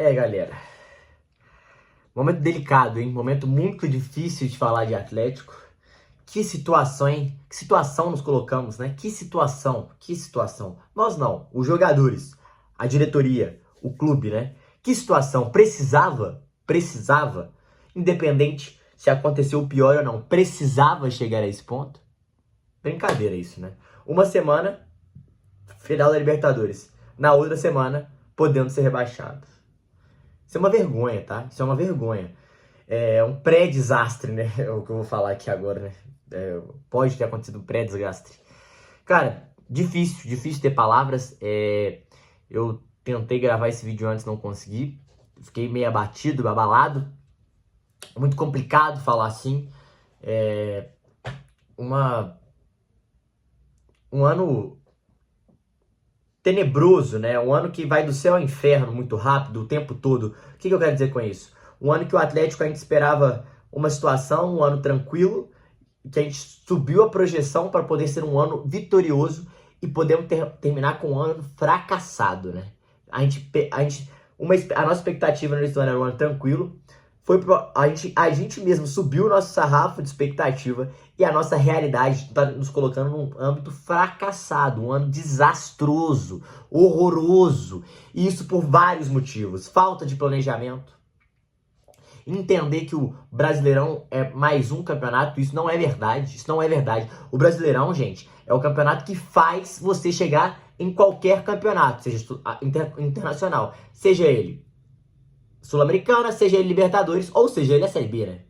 Galera, momento delicado, hein? Momento muito difícil de falar de Atlético. Que situação, hein? Que situação nos colocamos, né? Que situação. Nós não, os jogadores, a diretoria, o clube, né? Que situação. Precisava, independente se aconteceu o pior ou não, precisava chegar a esse ponto? Brincadeira isso, né? Uma semana, final da Libertadores. Na outra semana, podendo ser rebaixado. Isso é uma vergonha, tá? Isso é uma vergonha. É um pré-desastre, né? É o que eu vou falar aqui agora, né? Pode ter acontecido um pré-desastre. Cara, difícil ter palavras. Eu tentei gravar esse vídeo antes, não consegui. Fiquei meio abatido, abalado. Muito complicado falar assim. Um ano tenebroso, né? Um ano que vai do céu ao inferno muito rápido, o tempo todo. O que eu quero dizer com isso? Um ano que o Atlético a gente esperava uma situação, um ano tranquilo, que a gente subiu a projeção para poder ser um ano vitorioso e podemos terminar com um ano fracassado, né? A nossa expectativa no início do ano era um ano tranquilo. A gente mesmo subiu o nosso sarrafo de expectativa e a nossa realidade está nos colocando num âmbito fracassado, um ano desastroso, horroroso. E isso por vários motivos. Falta de planejamento. Entender que o Brasileirão é mais um campeonato, isso não é verdade. O Brasileirão, gente, é o campeonato que faz você chegar em qualquer campeonato, seja internacional, seja ele Sul-Americana, seja ele Libertadores, ou seja ele a Série B, né?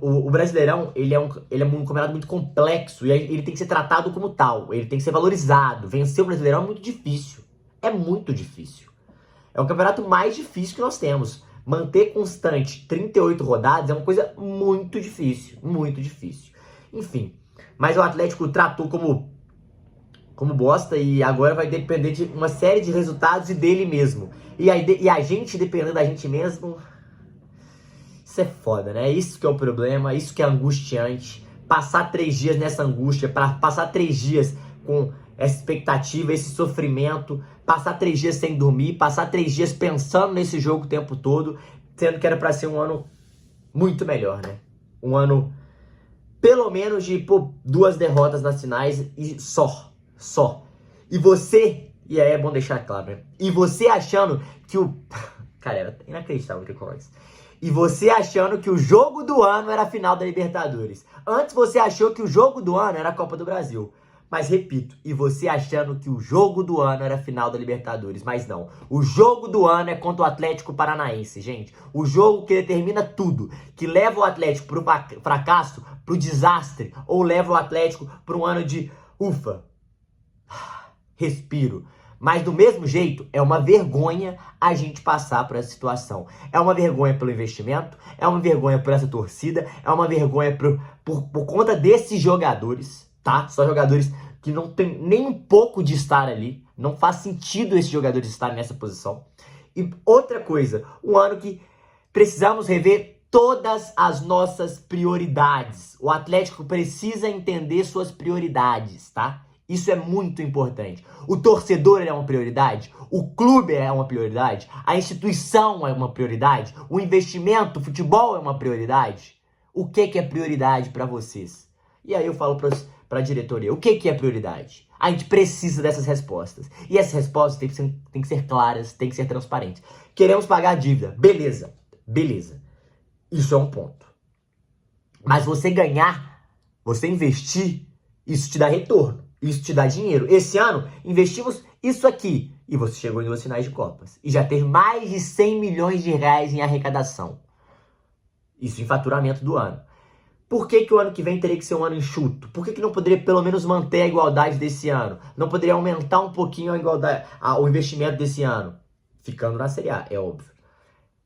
O Brasileirão, ele é um campeonato muito complexo e ele tem que ser tratado como tal, ele tem que ser valorizado. Vencer o Brasileirão é muito difícil. É muito difícil. É o campeonato mais difícil que nós temos. Manter constante 38 rodadas é uma coisa muito difícil. Muito difícil. Enfim, mas o Atlético tratou como bosta e agora vai depender de uma série de resultados e dele mesmo. E a gente dependendo da gente mesmo, isso é foda, né? Isso que é o problema, isso que é angustiante. Passar 3 dias nessa angústia, passar 3 dias com essa expectativa, esse sofrimento, passar 3 dias sem dormir, passar 3 dias pensando nesse jogo o tempo todo, sendo que era pra ser um ano muito melhor, né? Um ano, pelo menos, de 2 derrotas nas finais e só. E você, e aí é bom deixar claro, né? E você achando que Cara, era inacreditável ter colocado isso. E você achando que o jogo do ano era a final da Libertadores. Antes você achou que o jogo do ano era a Copa do Brasil. Mas repito, e você achando que o jogo do ano era a final da Libertadores. Mas não, o jogo do ano é contra o Atlético Paranaense, gente. O jogo que determina tudo, que leva o Atlético pro fracasso, pro desastre, ou leva o Atlético para um ano de ufa, respiro. Mas do mesmo jeito, é uma vergonha a gente passar por essa situação. É uma vergonha pelo investimento, é uma vergonha por essa torcida, é uma vergonha por conta desses jogadores, tá? São jogadores que não tem nem um pouco de estar ali. Não faz sentido esses jogadores estarem nessa posição. E outra coisa, um ano que precisamos rever todas as nossas prioridades. O Atlético precisa entender suas prioridades, tá? Isso é muito importante. O torcedor é uma prioridade, o clube é uma prioridade, a instituição é uma prioridade, o investimento, o futebol é uma prioridade. O que é prioridade para vocês? E aí eu falo para a diretoria, o que é prioridade? A gente precisa dessas respostas. E essas respostas têm que ser claras, têm que ser transparentes. Queremos pagar a dívida, beleza. Isso é um ponto. Mas você ganhar, você investir, isso te dá retorno. Isso te dá dinheiro. Esse ano, investimos isso aqui. E você chegou em 2 finais de Copas. E já teve mais de 100 milhões de reais em arrecadação. Isso em faturamento do ano. Por que o ano que vem teria que ser um ano enxuto? Por que não poderia pelo menos manter a igualdade desse ano? Não poderia aumentar um pouquinho a igualdade, o investimento desse ano? Ficando na Série A, é óbvio.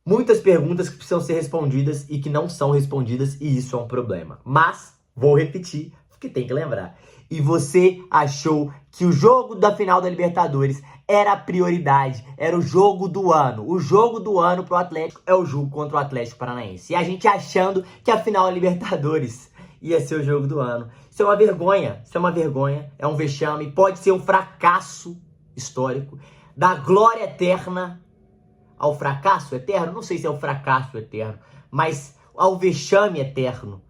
Muitas perguntas que precisam ser respondidas e que não são respondidas. E isso é um problema. Mas, vou repetir, porque tem que lembrar. E você achou que o jogo da final da Libertadores era a prioridade, era o jogo do ano. O jogo do ano pro Atlético é o jogo contra o Atlético Paranaense. E a gente achando que a final da Libertadores ia ser o jogo do ano. Isso é uma vergonha, é um vexame, pode ser um fracasso histórico, da glória eterna ao fracasso eterno? Não sei se é o fracasso eterno, mas ao vexame eterno,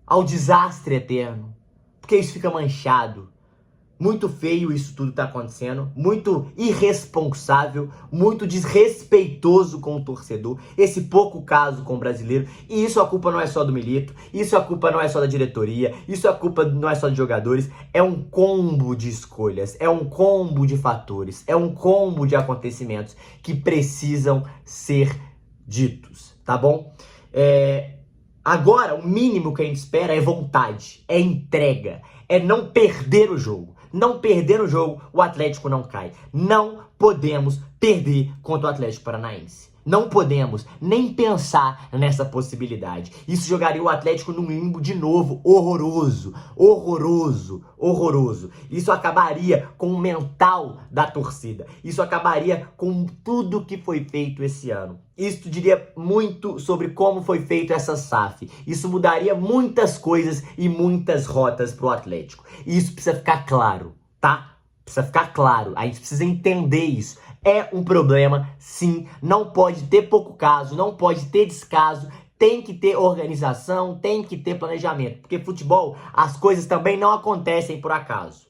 ao desastre eterno, porque isso fica manchado. Muito feio isso tudo tá acontecendo, muito irresponsável, muito desrespeitoso com o torcedor, esse pouco caso com o brasileiro, e isso a culpa não é só do Milito, isso a culpa não é só da diretoria, isso a culpa não é só de jogadores, é um combo de escolhas, é um combo de fatores, é um combo de acontecimentos que precisam ser ditos, tá bom? Agora, o mínimo que a gente espera é vontade, é entrega, é não perder o jogo. Não perder o jogo, o Atlético não cai. Não podemos perder contra o Atlético Paranaense. Não podemos nem pensar nessa possibilidade. Isso jogaria o Atlético num limbo de novo horroroso, horroroso, horroroso. Isso acabaria com o mental da torcida. Isso acabaria com tudo que foi feito esse ano. Isso diria muito sobre como foi feito essa SAF. Isso mudaria muitas coisas e muitas rotas para o Atlético. E isso precisa ficar claro, tá? Precisa ficar claro. A gente precisa entender isso. É um problema, sim. Não pode ter pouco caso, não pode ter descaso. Tem que ter organização, tem que ter planejamento. Porque futebol, as coisas também não acontecem por acaso.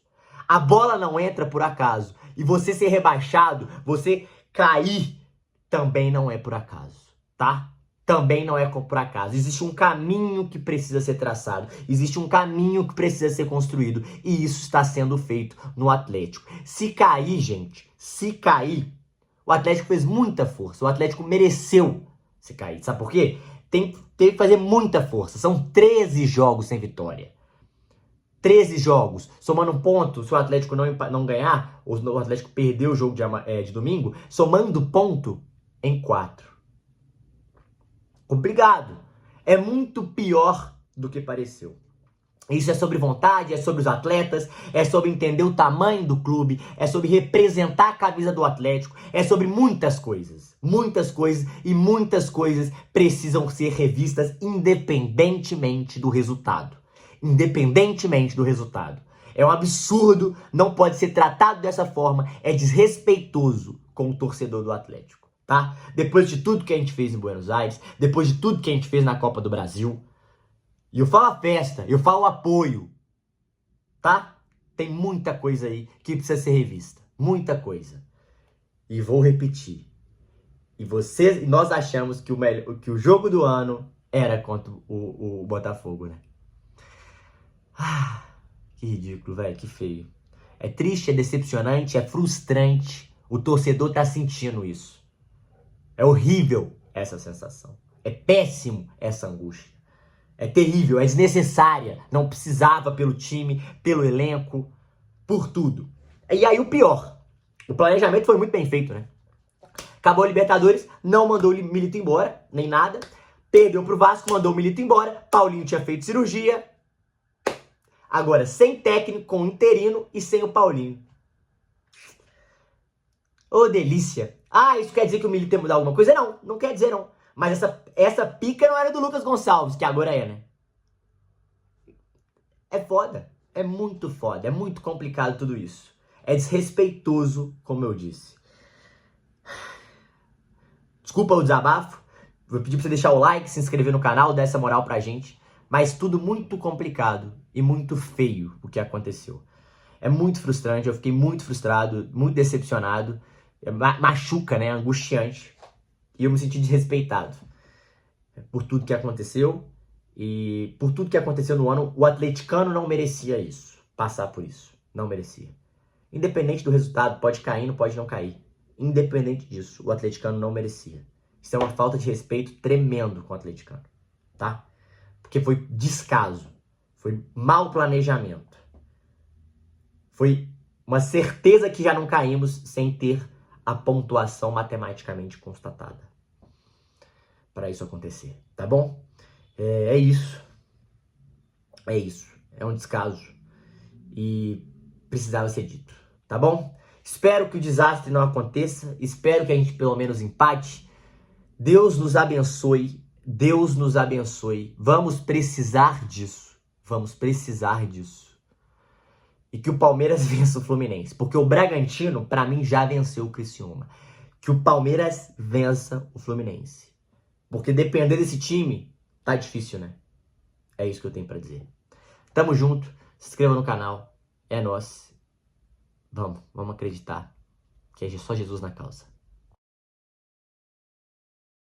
A bola não entra por acaso. E você ser rebaixado, você cair, também não é por acaso, tá? Também não é por acaso. Existe um caminho que precisa ser traçado. Existe um caminho que precisa ser construído. E isso está sendo feito no Atlético. Se cair, gente, se cair, o Atlético fez muita força. O Atlético mereceu se cair. Sabe por quê? Tem que fazer muita força. São 13 jogos sem vitória. 13 jogos. Somando um ponto, se o Atlético não ganhar, ou o Atlético perder o jogo de domingo, somando ponto em 4. Obrigado. É muito pior do que pareceu. Isso é sobre vontade, é sobre os atletas, é sobre entender o tamanho do clube, é sobre representar a camisa do Atlético, é sobre muitas coisas. Muitas coisas e muitas coisas precisam ser revistas independentemente do resultado. Independentemente do resultado. É um absurdo, não pode ser tratado dessa forma, é desrespeitoso com o torcedor do Atlético. Tá? Depois de tudo que a gente fez em Buenos Aires, depois de tudo que a gente fez na Copa do Brasil, e eu falo a festa, eu falo o apoio, tá? Tem muita coisa aí que precisa ser revista, muita coisa. E vou repetir. E nós achamos que o jogo do ano era contra o Botafogo, né? Ah, que ridículo, velho, que feio. É triste, é decepcionante, é frustrante. O torcedor tá sentindo isso. É horrível essa sensação. É péssimo essa angústia. É terrível, é desnecessária. Não precisava pelo time, pelo elenco, por tudo. E aí o pior. O planejamento foi muito bem feito, né? Acabou a Libertadores, não mandou o Milito embora, nem nada. Perdeu pro Vasco, mandou o Milito embora. Paulinho tinha feito cirurgia. Agora, sem técnico, com interino e sem o Paulinho. Ô, delícia. Ah, isso quer dizer que o Milito tem que mudar alguma coisa? Não, não quer dizer não. Mas essa pica não era do Lucas Gonçalves, que agora é, né? É foda. É muito foda. É muito complicado tudo isso. É desrespeitoso, como eu disse. Desculpa o desabafo. Vou pedir pra você deixar o like, se inscrever no canal, dar essa moral pra gente. Mas tudo muito complicado e muito feio o que aconteceu. É muito frustrante, eu fiquei muito frustrado, muito decepcionado. Machuca, né? Angustiante. E eu me senti desrespeitado por tudo que aconteceu. E por tudo que aconteceu no ano, o atleticano não merecia isso. Passar por isso. Não merecia. Independente do resultado, pode cair, não pode não cair. Independente disso, o atleticano não merecia. Isso é uma falta de respeito tremendo com o atleticano. Tá? Porque foi descaso. Foi mau planejamento. Foi uma certeza que já não caímos sem ter a pontuação matematicamente constatada para isso acontecer, tá bom? É isso. É isso. É um descaso e precisava ser dito, tá bom? Espero que o desastre não aconteça, espero que a gente pelo menos empate. Deus nos abençoe, Deus nos abençoe. Vamos precisar disso, vamos precisar disso. E que o Palmeiras vença o Fluminense, porque o Bragantino, para mim, já venceu o Criciúma. que o Palmeiras vença o Fluminense. Porque depender desse time, tá difícil, né? É isso que eu tenho pra dizer. Tamo junto, se inscreva no canal, é nóis. Vamos acreditar que é só Jesus na causa.